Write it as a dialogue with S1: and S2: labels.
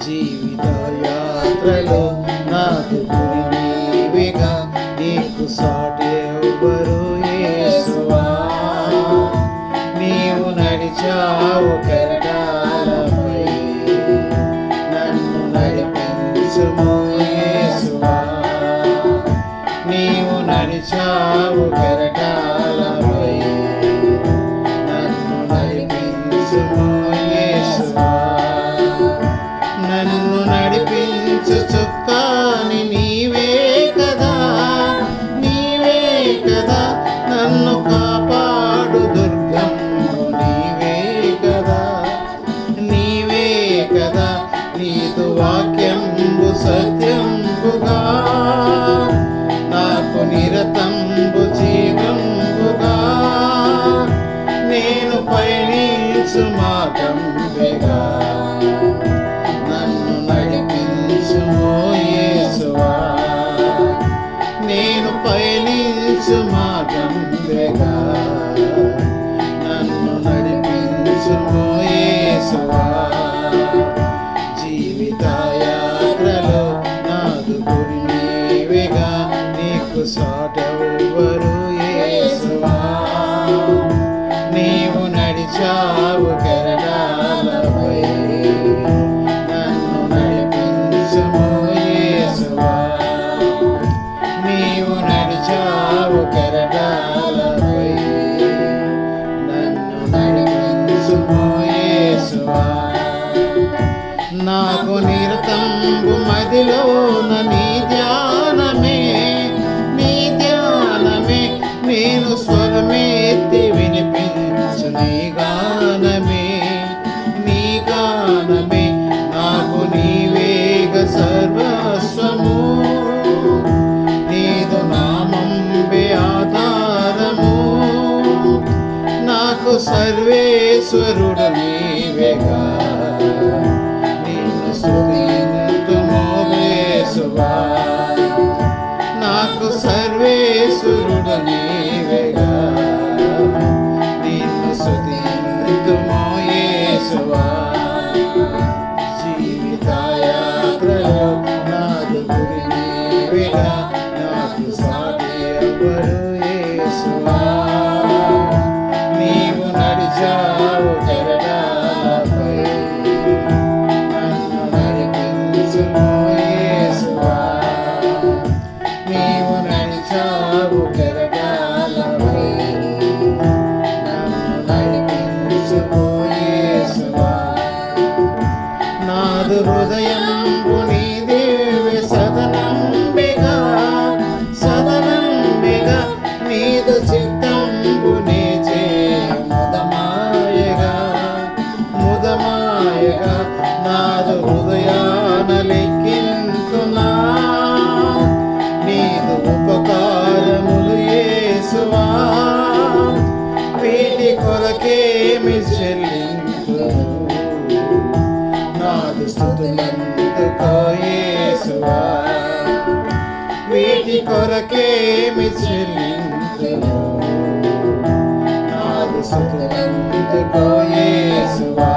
S1: జీవిత యాత్రలో నాకు గురి నీవేగా, నీకు సాటి ఎవ్వరు యేసువా. నీవు నడిచావు కెరటాలపై, నన్ను నడిపించుము యేసువా. నీవు నడిచావు కెరటాలపై, నన్ను నడిపించుము యేసువా. నన్ను నడిపించు చుక్కాని నీవే కదా, నీవే కదా. నన్ను కాపాడు దుర్గము నీవే కదా, నీవే కదా. నీదు వాక్యంబు సత్యంబుగా, నాకు నిరతంబు జీవంబుగా. నేను పయనించు మార్గంబెగా, నన్ను నడిపించుము యేసువా. నేను పయనించు మార్గంబెగా, నన్ను నడిపించుము యేసువా. జీవిత యాత్రలో నాదు గురి నీవేగా, నీకు సాటెవ్వరు యేసువా. నీవు నడిచావు కెరటాలపై, నన్ను నడిపించుము యేసువా. నీవు నడిచావు కెరటాలపై, నన్ను నడిపించుము యేసువా. నాకు నిరతంబు మదిలోన నీ ధ్యానమే, నీ ధ్యానమే. నేను స్వరమెత్తి వినిపించు నీ గానమే, నీ గానమే. నాకు నీవేగ సర్వస్వము, నీదు నామంబే ఆధారము. నాకు సర్వేశ్వరుడు నీవేగా, నిన్ను స్తుతింతుము యేసువా. నాకు సర్వేశ్వరుడు నీవేగా, నిన్ను స్తుతింతుము యేసువా. జీవిత యాత్రలో నాదు గురి నీవేగా, నాకు సాటి ఎవ్వరు యేసువా. నీవు నడిచావు కెరటాలపై, నన్ను నడిపించుము యేసువా. నీవు నడిచావు కెరటాలపై, నన్ను నడిపించుము యేసువా. నాదు హృదయంబు నీ దివ్య సదనంబెగా, సదనంబెగా. నీదు చిత్తంబు నే చేయు ముదమాయగా, ముదమాయగా. నాదు హృదయాన లెక్కింతునా నీదు ఉపకారములు యేసువా. వీటి కొరకేమి చెల్లింతును, నాదు స్తుతులందుకో యేసువా. వీటి కొరకేమి చెల్లింతును, నాదు స్తుతులందుకో యేసువా.